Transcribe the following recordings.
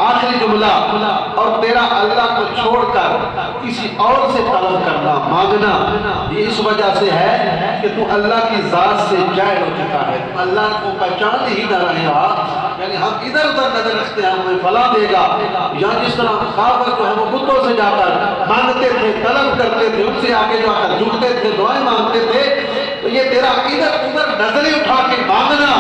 آخری جملہ، اور تیرا اللہ کو چھوڑ کر کسی اور سے طلب کرنا، مانگنا، یہ اس وجہ سے ہے کہ تو اللہ کی ذات سے جاہل ہو چکا ہے، اللہ کو پہچان ہی نہ رہا۔ یعنی ہم ادھر ادھر نظر رکھتے ہیں ہمیں فلاں دے گا، یا جس طرح کافر جو ہے وہ بتوں سے جا کر مانگتے تھے، طلب کرتے تھے، ان سے آگے جا کر جھکتے تھے، دعائیں مانگتے تھے، تو یہ تیرا ادھر ادھر نظریں اٹھا کے مانگنا،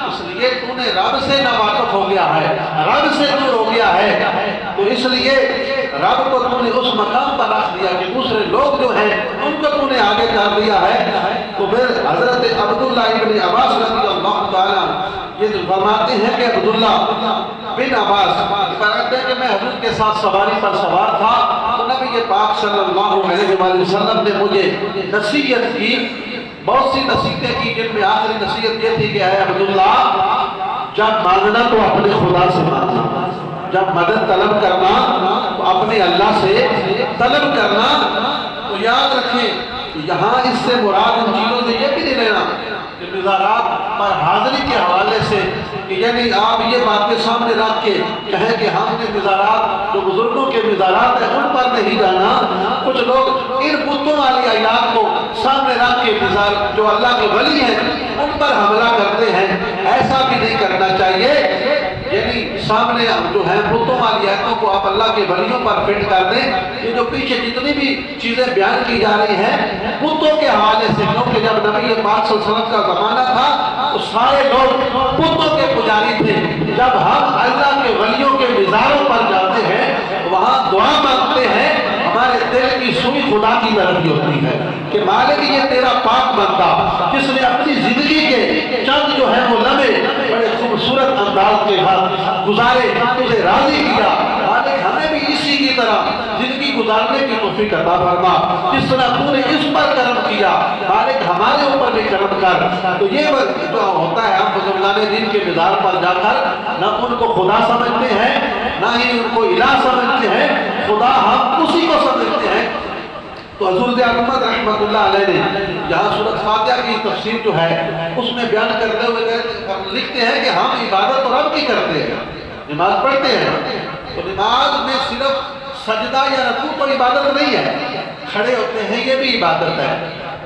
اس لیے تو نے رب سے ناواقف ہو گیا ہے، رب سے دور ہو گیا ہے، تو اس لیے رب کو تو نے اس مقام پر رکھ دیا کہ دوسرے لوگ جو ہیں ان کو تو نے آگے کر دیا ہے۔ تو پھر حضرت عبداللہ ابن عباس رضی اللہ تعالیٰ یہ فرماتے ہیں کہ عبداللہ بن عباس فرماتے ہیں کہ میں حضور کے ساتھ سواری پر سوار تھا، تو نبی پاک صلی اللہ علیہ وآلہ وسلم نے مجھے نصیحت کی، بہت سی نصیحتیں کی، جن میں آخری نصیحت یہ تھی کہ اے عبداللہ جب مانگنا تو اپنے خدا سے مانگنا، جب مدد طلب کرنا تو اپنے اللہ سے طلب کرنا۔ تو یاد رکھیں یہاں اس سے مراد ان چیزوں سے یہ بھی نہیں لینا کہ مزارات پر حاضری کے حوالے سے کہ یعنی آپ یہ باتیں سامنے رکھ کے کہیں کہ ہم نے مزارات جو بزرگوں کے مزارات ہیں ان پر نہیں جانا۔ کچھ لوگ ان بتوں والی آیات کو سامنے رکھ کے جو اللہ کے ولی ہیں ان پر حملہ کرتے ہیں، ایسا بھی نہیں کرنا چاہیے۔ یعنی سامنے جو ہے بتوں والی آیتوں کو آپ اللہ کے ولیوں پر فٹ کر دیں۔ یہ جو پیچھے جتنی بھی چیزیں بیان کی جا رہی ہیں بتوں کے حوالے سے، کیونکہ جب نبی پاک صلی اللہ علیہ وسلم کا زمانہ تھا تو سارے لوگ بتوں کے پجاری تھے۔ جب ہم اللہ کے ولیوں کے مزاروں پر جاتے ہیں وہاں دعا مانگتے ہیں، ہمارے دل کی سوئی خدا کی طرف ہی ہوتی ہے کہ مالک یہ تیرا پاک بندہ جس نے اپنی زندگی کے چند جو ہے وہ لمحے بڑے خوبصورت انداز کے ساتھ گزارے، تجھے راضی کیا، مالک ہمیں بھی اسی کی طرح زندگی گزارنے کی توفیق عطا فرما، جس طرح تو نے اس پر کرم کیا مالک ہمارے اوپر بھی کرم کر۔ تو یہ جو ہوتا ہے ہم بزرگان دین کے مزار پر جا کر نہ ان کو خدا سمجھتے ہیں نہ ہی ان کو الہ سمجھتے ہیں، خدا ہم اسی کو سمجھتے ہیں۔ تو حضور احمد رحمت اللہ علیہ نے یہاں سورۃ فاتحہ کی تفسیر جو ہے اس میں بیان کرتے ہوئے لکھتے ہیں کہ ہم عبادت تو رب کی کرتے ہیں، نماز پڑھتے ہیں، تو نماز میں صرف سجدہ یا رکوع تو عبادت نہیں ہے، کھڑے ہوتے ہیں یہ بھی عبادت ہے،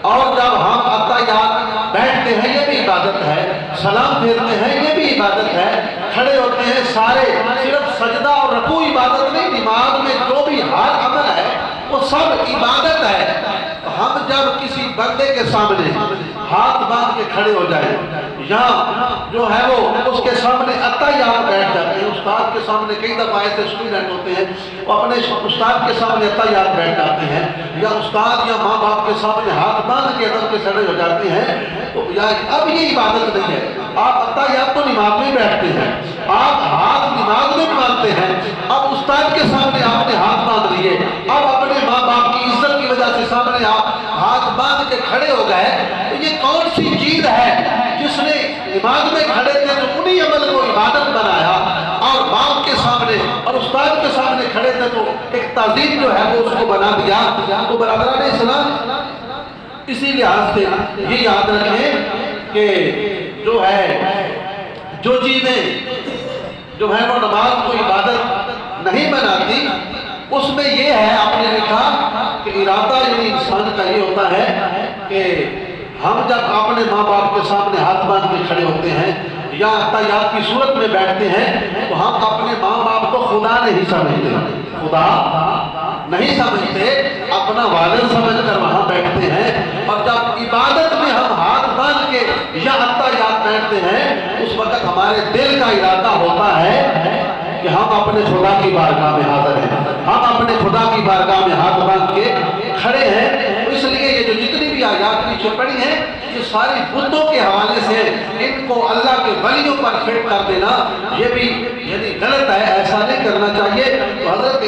اور جب ہم اتحیات بیٹھتے ہیں یہ بھی عبادت ہے، سلام پھیرتے ہیں یہ بھی عبادت ہے، کھڑے ہوتے ہیں سارے، صرف سجدہ اور رکوع عبادت نہیں، نماز میں جو بھی ہر عمل ہے وہ سب عبادت ہے۔ ہم جب کسی بندے کے سامنے ہاتھ باندھ کے کھڑے ہو جائیں یا جو ہے وہ اس کے سامنے اتحیات بیٹھ جاتے ہیں، استاد کے سامنے کئی دفعہ ایسے اسٹوڈنٹ ہوتے ہیں وہ اپنے استاد کے سامنے اتحیات بیٹھ جاتے ہیں، یا استاد یا ماں باپ کے سامنے ہاتھ باندھ کے ادب کے کھڑے ہو جاتے ہیں، تو اب یہ عبادت نہیں ہے۔ آپ اتحیات تو نماز میں بیٹھتے ہیں، آپ ہاتھ نماز میں باندھتے ہیں، اب استاد کے سامنے آپ نے ہاتھ باندھ لیے، اب اپنے ماں باپ کی عزت کی وجہ سے سامنے آپ ہاتھ باندھ کے کھڑے ہو گئے، تو یہ کون سی چیز ہے جس نے نماز میں کھڑے تھے تو انہی عمل کو عبادت بنایا، اور باپ کے سامنے اور استاد کے سامنے کھڑے تھے تو ایک تعظیم جو ہے وہ اس کو بنا دیا۔ تو برادران اسلام اسی لحاظ سے یہ یاد رکھیں کہ جو ہے جو چیزیں جو ہے وہ نماز کو عبادت نہیں بناتی، اس میں یہ ہے آپ نے لکھا کہ ارادہ یعنی انسان کا یہ ہوتا ہے کہ ہم جب اپنے ماں باپ کے سامنے ہاتھ باندھ کے کھڑے ہوتے ہیں یا اتحیات کی صورت میں بیٹھتے ہیں تو ہم اپنے ماں باپ کو خدا نہیں سمجھتے، خدا نہیں سمجھتے، اپنا والد سمجھ کر وہاں بیٹھتے ہیں، اور جب عبادت میں ہم ہاتھ باندھ کے یا اتحیات بیٹھتے ہیں اس وقت ہمارے دل کا ارادہ ہوتا ہے کہ ہم اپنے خدا کی بارگاہ میں حاضر ہیں، ہم اپنے خدا کی بارگاہ میں ہاتھ باندھ کے کھڑے ہیں۔ اس لیے یہ جو جتنی بھی آیات پیچھے پڑی ہیں یہ ساری بتوں کے حوالے سے ان کو اللہ کے ولیوں پر فٹ کر دینا یہ بھی یعنی غلط ہے، ایسا نہیں کرنا چاہیے۔ تو حضرت